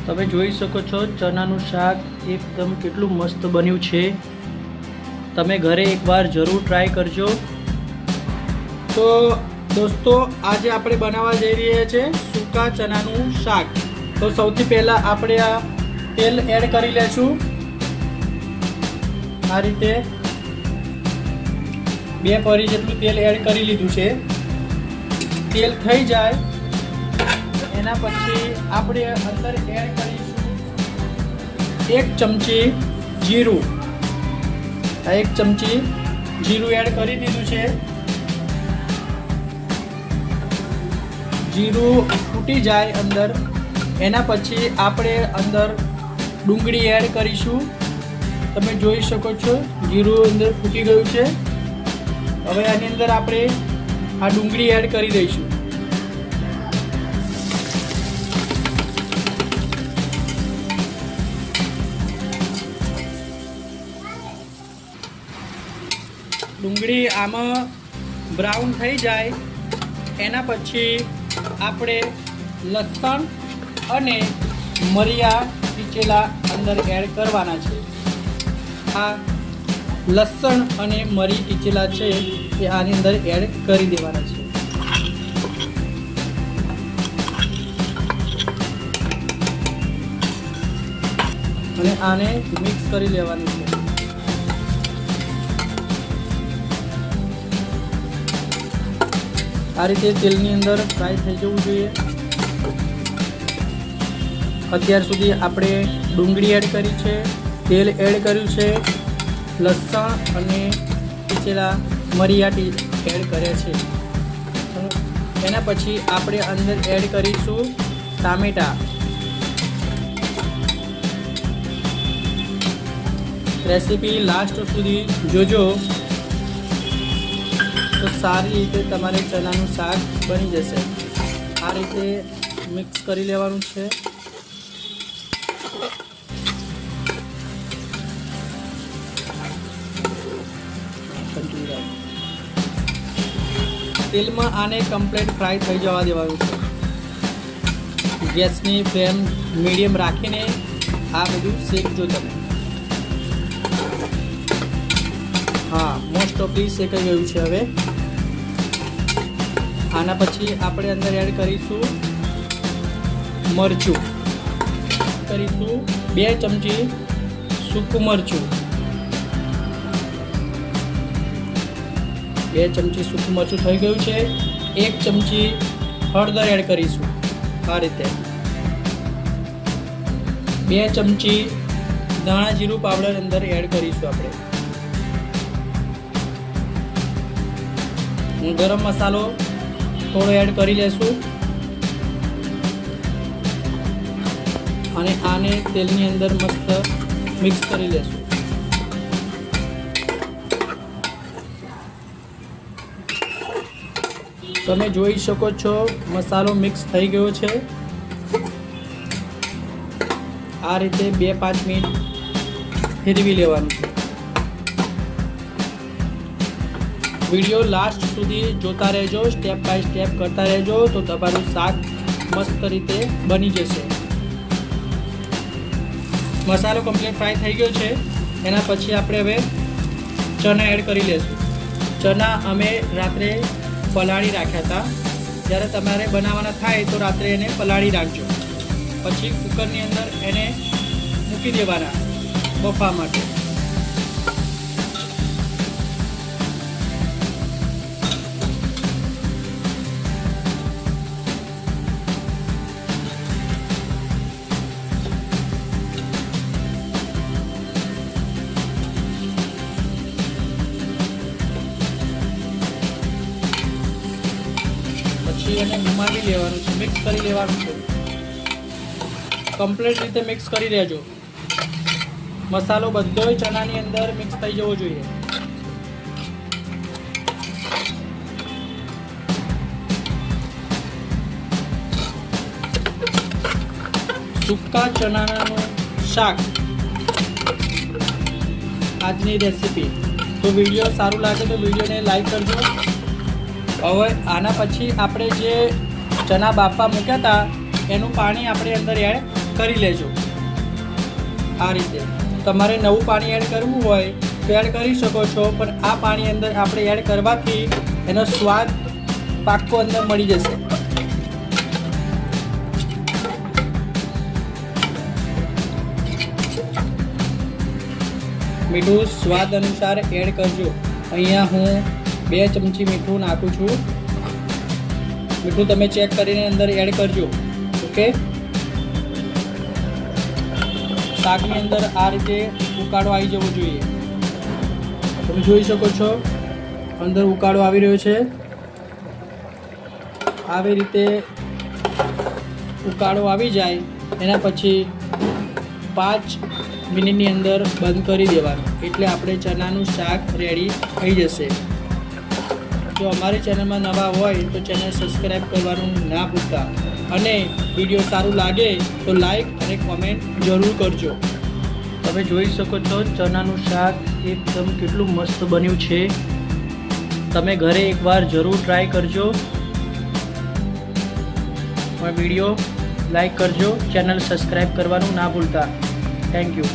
તમે જોઈ શકો છો ચણાનું શાક એકદમ કેટલું મસ્ત બન્યું છે। તમે ઘરે એકવાર જરૂર ટ્રાય કરજો। તો દોસ્તો આજે આપણે બનાવવા જઈ રહ્યા છે સૂકા ચણાનું શાક। તો સૌથી પહેલાં આપણે આ તેલ એડ કરી લેશું। આ રીતે 2 પરી જેટલું તેલ એડ કરી લીધું છે। તેલ થઈ જાય એના પછી આપણે અંદર એડ કરીશું 1 ચમચી જીરું। આ 1 ચમચી જીરું એડ કરી દીધું છે। જીરું ફૂટી જાય અંદર એના પછી આપણે અંદર ડુંગળી એડ કરીશું। તમે જોઈ શકો છો જીરું અંદર ફૂટી ગયું છે। હવે આની અંદર આપણે આ ડુંગળી એડ કરી દઈશું। ડુંગળી આમાં બ્રાઉન થઈ જાય એના પછી આપણે લસણ અને મરિયા પીચેલા અંદર એડ કરવાના છે। આ લસણ અને મરી પીચેલા છે એ આની અંદર એડ કરી દેવાના છે। અને આને મિક્સ કરી લેવાનું છે। આ રીતે તેલની અંદર ફ્રાય થઈ જવું જોઈએ। અત્યાર સુધી આપણે ડુંગળી એડ કરી છે, તેલ એડ કર્યું છે, લસણ અને પીચેલા મરિયા એડ કર્યા છે। એના પછી આપણે અંદર એડ કરીશું ટામેટાં। રેસીપી લાસ્ટ સુધી જોજો તો સારી રીતે તમારે ચણાનું શાક બની જશે। આ રીતે મિક્સ કરી લેવાનું છે। તેલમાં આને કમ્પ્લીટ ફ્રાય થઈ જવા દેવાનું છે। ગેસની ફ્લેમ મીડિયમ રાખીને આ બધું શેકજો તમે। હા, મોસ્ટ ઓફલી શેકાઈ ગયું છે। હવે આના પછી આપણે અંદર એડ કરીશું મરચું। કરીશું 2 ચમચી સૂકું મરચું। 2 ચમચી સૂકું મરચું થઈ ગયું છે। 1 ચમચી હળદર એડ કરીશું। આ રીતે 2 ચમચી ધાણા જીરું પાવડર અંદર એડ કરીશું આપણે। ગરમ મસાલો થોડો એડ કરી લેશું અને આને તેલની અંદર મસ્ત મિક્સ કરી લેશું। તમે જોઈ શકો છો મસાલો મિક્સ થઈ ગયો છે। આ રીતે 2-5 મિનિટ ફેરવી લેવાનું છે। વિડીયો લાસ્ટ સુધી જોતા રહેજો, સ્ટેપ બાય સ્ટેપ કરતા રહેજો તો તમારું શાક મસ્ત રીતે બની જશે। મસાલો કમ્પ્લીટ ફ્રાય થઈ ગયો છે। એના પછી આપણે હવે ચણા એડ કરી લેશું। ચણા અમે રાત્રે પલાળી રાખ્યા હતા। જ્યારે તમારે બનાવવાના થાય તો રાત્રે એને પલાળી રાખજો। પછી કુકરની અંદર એને મૂકી દેવાના બફવા માટે। એને ઘુમાવી લેવાનું છે, મિક્સ કરી લેવાનું છે। કમ્પ્લીટ રીતે મિક્સ કરી દેજો। મસાલો બધો ચણાની અંદર મિક્સ થઈ જવો જોઈએ। સૂકા ચણાનું શાક આજની રેસીપી। તો વિડીયો સારું લાગે તો વિડીયોને લાઈક કરજો। હવે આના પછી આપણે જે ચણા બાફવા મૂક્યા હતા એનું પાણી આપણે અંદર એડ કરી લેજો આ રીતે. તમારે નવું પાણી એડ કરવું હોય તો એડ કરી શકો છો, પણ આ પાણી અંદર આપણે એડ કરવાથી એનો સ્વાદ પાક્કો અંદર મળી જશે. મીઠું સ્વાદ અનુસાર એડ કરજો. અહીંયા હું 2 ચમચી મીઠું નાખું છું. મીઠું તમે ચેક કરીને અંદર એડ કરજો. ઓકે, શાકની અંદર આ રીતે ઉકાળો આવી જવો જોઈએ. તમે જોઈ શકો છો અંદર ઉકાળો આવી રહ્યો છે. આવી રીતે ઉકાળો આવી જાય એના પછી 5 મિનિટની અંદર બંધ કરી દેવાનું, એટલે આપણે ચણાનું શાક રેડી થઈ જશે. જો અમારી ચેનલમાં નવા હોય તો ચેનલ સબસ્ક્રાઈબ કરવાનું ના ભૂલતા, અને વિડીયો સારું લાગે તો લાઈક અને કોમેન્ટ જરૂર કરજો. તમે જોઈ શકો છો ચણાનું શાક એકદમ કેટલું મસ્ત બન્યું છે. તમે ઘરે એકવાર જરૂર ટ્રાય કરજો. વિડીયો લાઈક કરજો, ચેનલ સબસ્ક્રાઈબ કરવાનું ના ભૂલતા. Thank you.